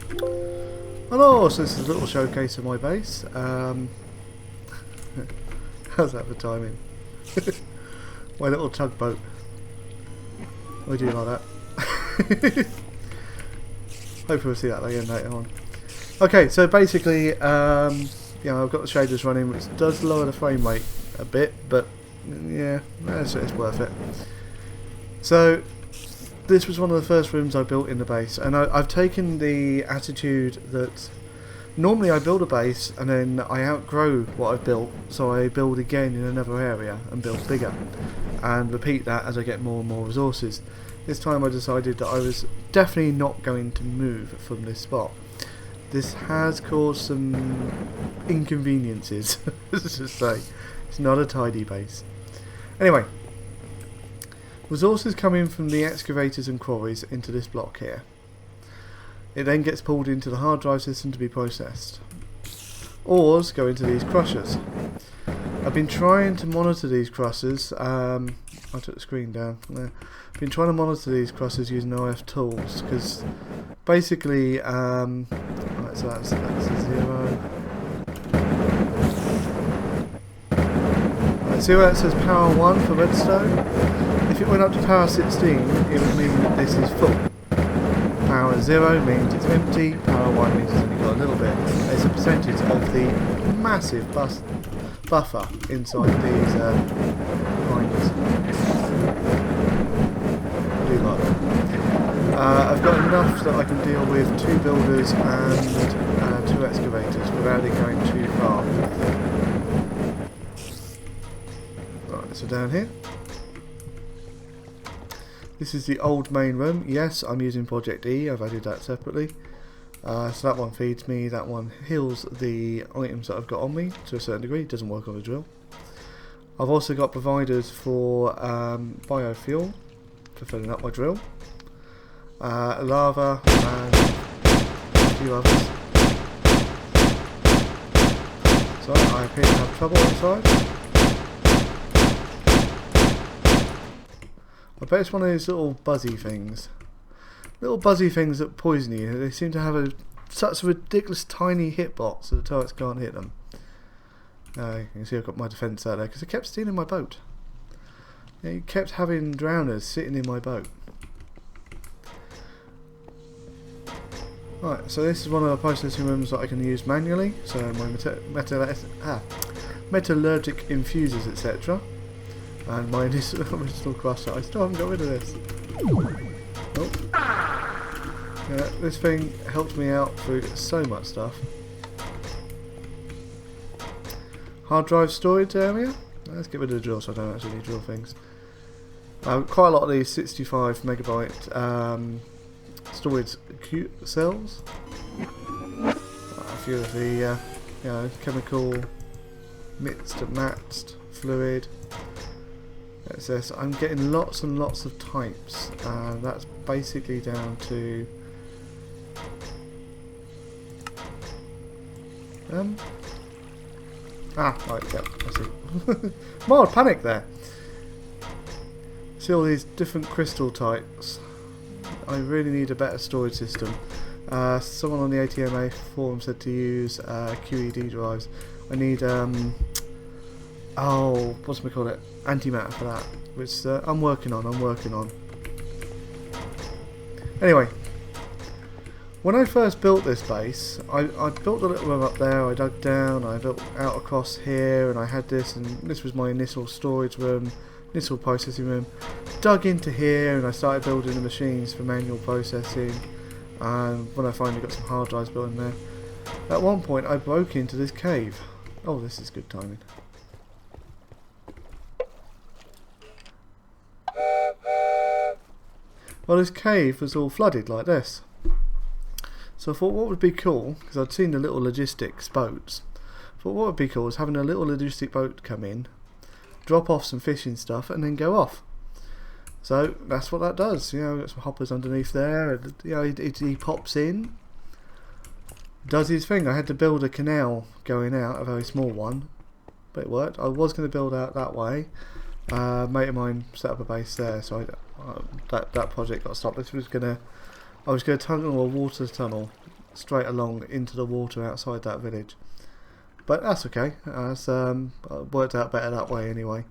Hello, so this is a little showcase of my base. How's that for timing? My little tugboat. I do like that. Hopefully we'll see that again later on. Okay, so basically, I've got the shaders running, which does lower the frame rate a bit, but yeah, it's worth it. So this was one of the first rooms I built in the base, and I've taken the attitude that normally I build a base and then I outgrow what I've built, so I build again in another area and build bigger, and repeat that as I get more and more resources. This time I decided that I was definitely not going to move from this spot. This has caused some inconveniences, let's just say. It's not a tidy base. Anyway, resources come in from the excavators and quarries into this block here. It then gets pulled into the hard drive system to be processed. Ores go into these crushers. I've been trying to monitor these crushers. I took the screen down there. I've been trying to monitor these crushers using OF tools, because basically, right, so that's a 0. Right, see where it says power 1 for redstone? If it went up to power 16, it would mean that this is full. Power 0 means it's empty, power 1 means it's only got a little bit. It's a percentage of the massive buffer inside these miners. I do like that. I've got enough that I can deal with 2 builders and 2 excavators without it going too far. Right, so down here. This is the old main room. Yes, I'm using Project E. I've added that separately. So that one feeds me. That one heals the items that I've got on me to a certain degree. It doesn't work on a drill. I've also got providers for biofuel for filling up my drill. Lava and a few others. So I appear to have trouble inside. I bet it's one of those little buzzy things. Little buzzy things that poison you. They seem to have such a ridiculous tiny hitbox that the turrets can't hit them. You can see I've got my defence out there because it kept stealing my boat. Yeah, you kept having drowners sitting in my boat. Right, so this is one of the processing rooms that I can use manually. So my metallurgic infusers, etc. And my original crusher. I still haven't got rid of this. Oh. Yeah, this thing helped me out through so much stuff. Hard drive storage area. Let's get rid of the drill so I don't actually need drill things. Quite a lot of these 65 megabyte storage cells. A few of the chemical mixed matched fluid. It says I'm getting lots and lots of types. That's basically down to right, yep, I see. Mild panic there. See all these different crystal types. I really need a better storage system. Someone on the atm8 forum said to use QED drives. I need what's we call it? Antimatter for that, which I'm working on. Anyway, when I first built this base, I built a little room up there. I dug down, I built out across here, and I had this, and this was my initial storage room, initial processing room. Dug into here, and I started building the machines for manual processing. And when I finally got some hard drives built in there, at one point I broke into this cave. Oh, this is good timing. Well, this cave was all flooded like this. So I thought what would be cool, because I'd seen the little logistics boats, I thought what would be cool is having a little logistic boat come in, drop off some fishing stuff and then go off. So that's what that does. Got some hoppers underneath there, and, he pops in, does his thing. I had to build a canal going out, a very small one, but it worked. I was going to build out that way. A mate of mine set up a base there, so that project got stopped. I was going to tunnel a water tunnel straight along into the water outside that village. But that's okay. It's worked out better that way anyway.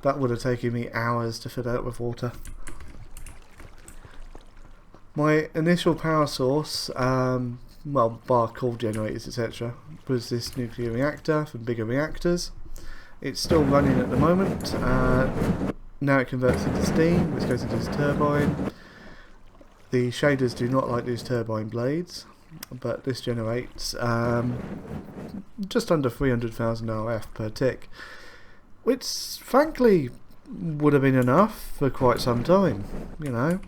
That would have taken me hours to fill out with water. My initial power source, well, bar coal generators, etc., was this nuclear reactor for bigger reactors. It's still running at the moment. Now it converts into steam, which goes into this turbine. The shaders do not like these turbine blades, but this generates just under 300,000 RF per tick, which frankly would have been enough for quite some time, you know.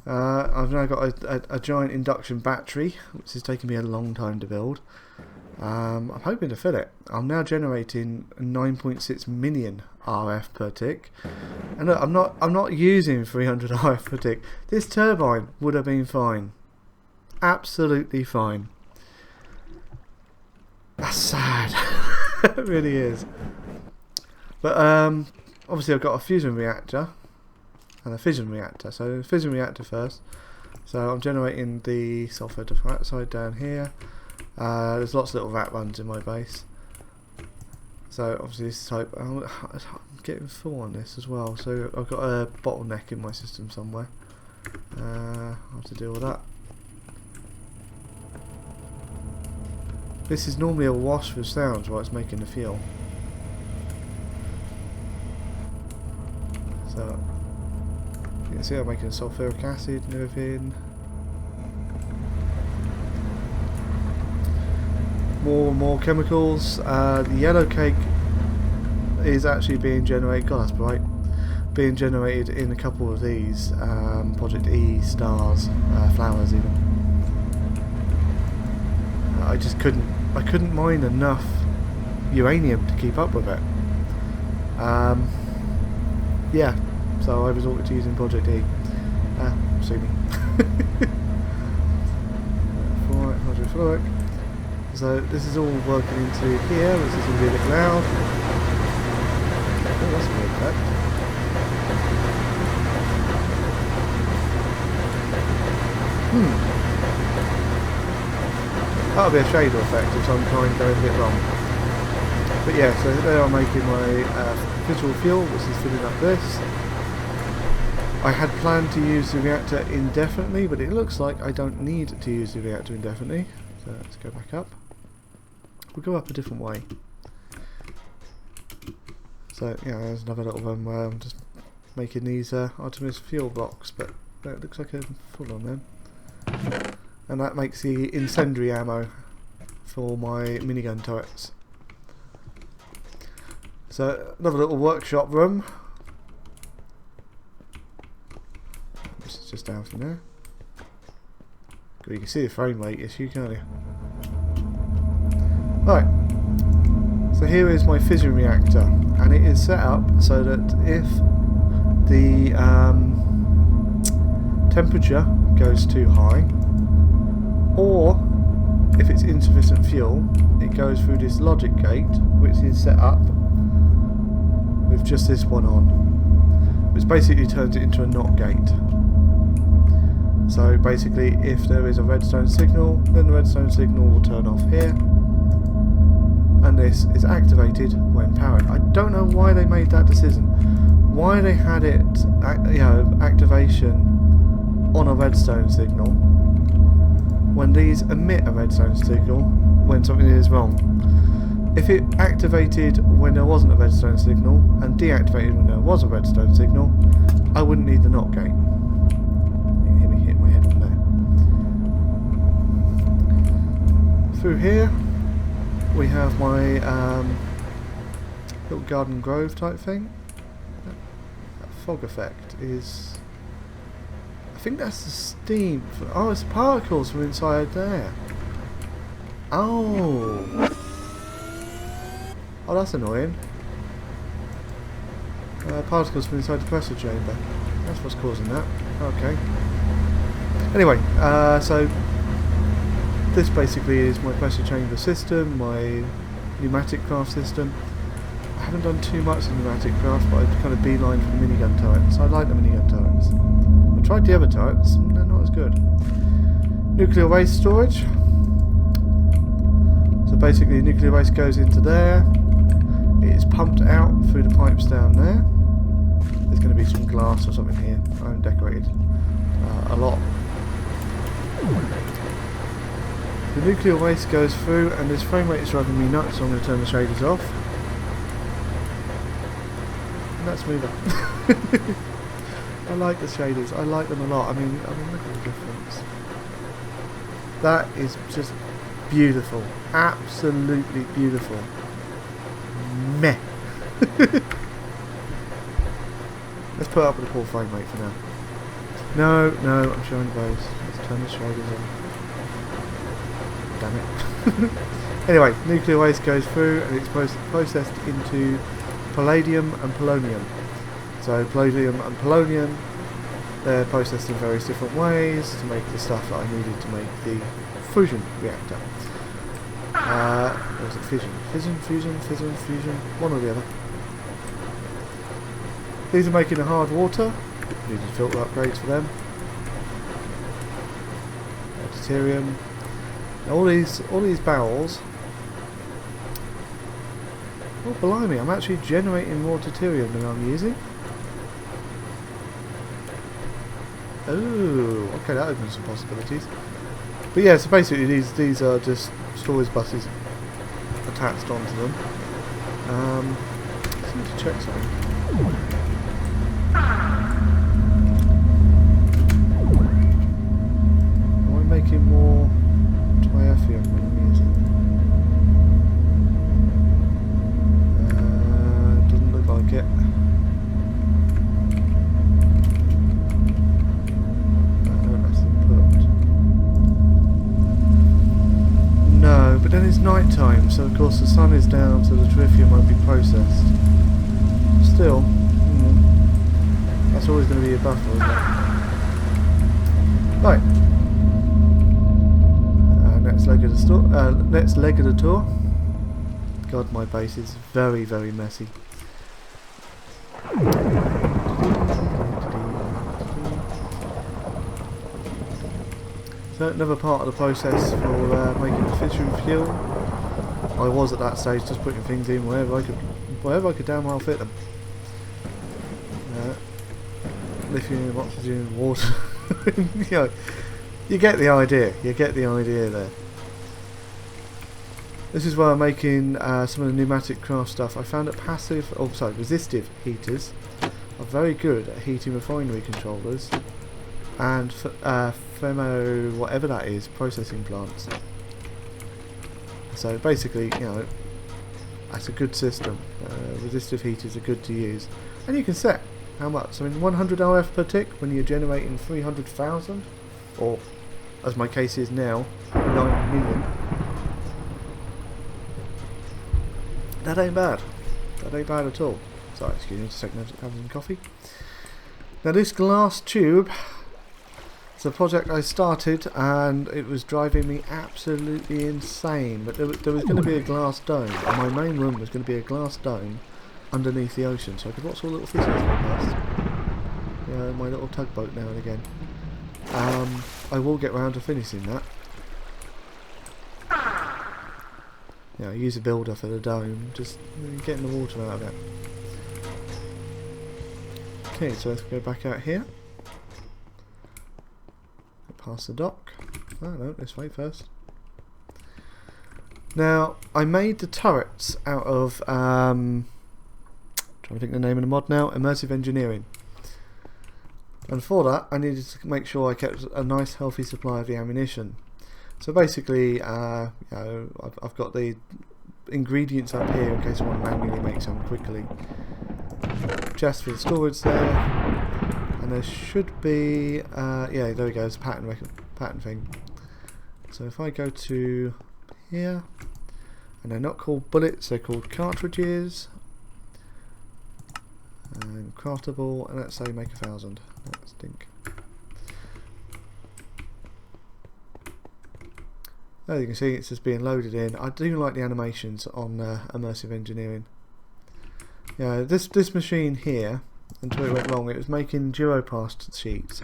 I've now got a giant induction battery, which is taking me a long time to build. I'm hoping to fill it. I'm now generating 9.6 million RF per tick, and look, I'm not using 300 RF per tick. This turbine would have been fine, absolutely fine. That's sad. It really is. But obviously I've got a fusion reactor and a fission reactor. So fission reactor first. So I'm generating the sulfur dioxide down here. There's lots of little rat runs in my base. So obviously this type, I'm getting full on this as well. So I've got a bottleneck in my system somewhere. I'll have to deal with that. This is normally a wash with sounds while it's making the fuel. So you can see I'm making sulfuric acid and everything. More and more chemicals. The yellow cake is actually being generated. God, that's bright. Being generated in a couple of these Project E stars, flowers even. I just couldn't mine enough uranium to keep up with it. Yeah, so I resorted to using Project E. Sue me. Hydrofluoric. So this is all working into here, which is going to be a bit loud. Oh, that's a weird effect. That'll be a shader effect if I'm trying to go a bit wrong. But yeah, so there I'm making my visual fuel, which is filling up this. I had planned to use the reactor indefinitely, but it looks like I don't need to use the reactor indefinitely. So let's go back up. We'll go up a different way. So yeah, there's another little one where I'm just making these Artemis fuel blocks, but it looks like I'm full on them. And that makes the incendiary ammo for my minigun turrets. So another little workshop room. This is just down from there. You can see the frame rate issue, can't you? Right, so here is my fission reactor, and it is set up so that if the temperature goes too high, or if it's insufficient fuel, it goes through this logic gate, which is set up with just this one on, which basically turns it into a NOT gate. So basically, if there is a redstone signal, then the redstone signal will turn off here, and this is activated when powered. I don't know why they made that decision. Why they had it, you know, activation on a redstone signal when these emit a redstone signal when something is wrong. If it activated when there wasn't a redstone signal and deactivated when there was a redstone signal, I wouldn't need the NOT gate. You can hear me hit my head from there. Through here we have my little garden grove type thing. That fog effect is, I think that's the steam. Oh, it's particles from inside there. Oh, that's annoying. Particles from inside the pressure chamber. That's what's causing that. Okay. Anyway, so this basically is my pressure chamber system, my pneumatic craft system. I haven't done too much in pneumatic craft, but I've kind of beeline for the minigun turrets. I like the minigun turrets. I tried the other turrets, they're not as good. Nuclear waste storage. So basically nuclear waste goes into there. It is pumped out through the pipes down there. There's going to be some glass or something here. I haven't decorated a lot. The nuclear waste goes through, and this frame rate is driving me nuts, so I'm going to turn the shaders off. And that's smoother. I like the shaders. I like them a lot. I mean, look at the difference. That is just beautiful. Absolutely beautiful. Meh. Let's put up with the poor frame rate for now. No, I'm showing those. Let's turn the shaders on. Damn it. Anyway, nuclear waste goes through and it's processed into palladium and polonium. So palladium and polonium, they're processed in various different ways to make the stuff that I needed to make the fusion reactor. Or was it fission? Fusion, one or the other. These are making the hard water. Needed filter upgrades for them. Deuterium. Now all these barrels. Oh blimey, I'm actually generating more deuterium than I'm using. Oh, okay, that opens some possibilities. But yeah, so basically these are just storage buses attached onto them. I just need to check something. Am I making more diaphragm when I'm using it? Doesn't look like it. No, but then it's night time, so of course the sun is down, so the tritium won't be processed. Still, that's always going to be a buffer, isn't it? Right. Next leg of the tour. God, my base is very, very messy. So another part of the process for making the fission fuel. I was at that stage just putting things in wherever I could damn well fit them. Lithium, oxygen, water. You know, you get the idea. You get the idea there. This is where I'm making some of the pneumatic craft stuff. I found that resistive heaters are very good at heating refinery controllers and thermo whatever that is, processing plants. So basically, you know, that's a good system. Resistive heaters are good to use, and you can set how much. I mean, 100 RF per tick when you're generating 300,000, or as my case is now, 9 million. That ain't bad. That ain't bad at all. Sorry, excuse me, just a second, having some coffee. Now this glass tube, it's a project I started and it was driving me absolutely insane. But there was going to be a glass dome, and my main room was going to be a glass dome underneath the ocean, so I could watch all the little fishes go past. Yeah, my little tugboat now and again. I will get round to finishing that. Yeah, use a builder for the dome, just getting the water out of it. Okay, so let's go back out here. Past the dock. Oh no, this way first. Now, I made the turrets out of, trying to think the name of the mod now, immersive engineering. And for that, I needed to make sure I kept a nice healthy supply of the ammunition. So basically, you know, I've got the ingredients up here in case I want to manually make some quickly. Chest for the storage there, and there should be, yeah, there we go, it's a pattern thing. So if I go to here, and they're not called bullets, they're called cartridges, and craftable, and let's say make 1,000. That stink. As you can see, it's just being loaded in. I do like the animations on immersive engineering. Yeah, this machine here, until it went wrong, it was making Duroplast sheets.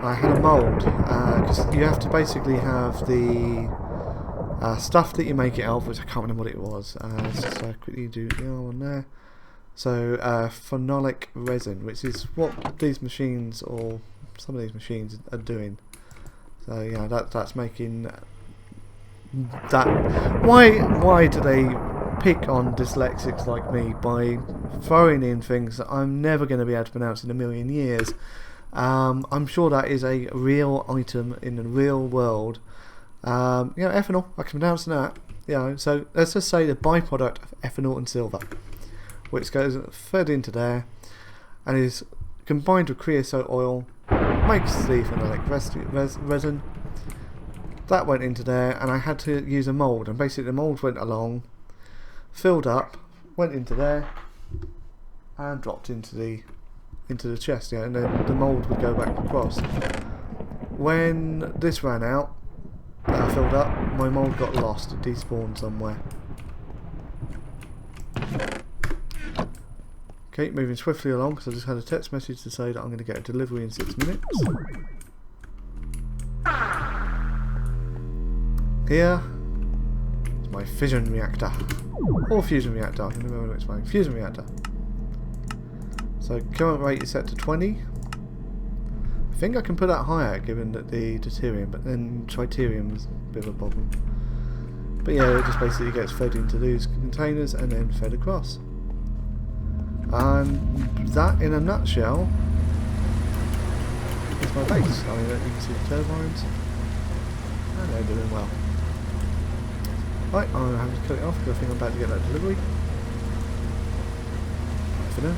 I had a mould, because you have to basically have the stuff that you make it of, which I can't remember what it was. Let's just quickly do the other one there. So phenolic resin, which is what these machines, or some of these machines, are doing. So yeah, that's making that. Why do they pick on dyslexics like me by throwing in things that I'm never going to be able to pronounce in a million years? I'm sure that is a real item in the real world. You know, ethanol, I can pronounce that. You know, so let's just say the byproduct of ethanol and silver, which goes fed into there and is combined with creosote oil, makes the phenolic resin. That went into there, and I had to use a mould, and basically the mould went along, filled up, went into there, and dropped into the chest, yeah, and then the mould would go back across. When this ran out, filled up, my mould got lost, it despawned somewhere. Okay, moving swiftly along because I just had a text message to say that I'm going to get a delivery in 6 minutes. Here is my fission reactor. Or fusion reactor, I can remember which one. Fusion reactor. So current rate is set to 20. I think I can put that higher given that the deuterium, but then tritium is a bit of a problem. But yeah, it just basically gets fed into these containers and then fed across. And that in a nutshell is my base. I mean, you can see the turbines and they're doing well. Right, I'm going to have to cut it off because I think I'm about to get that delivery. Bye for now.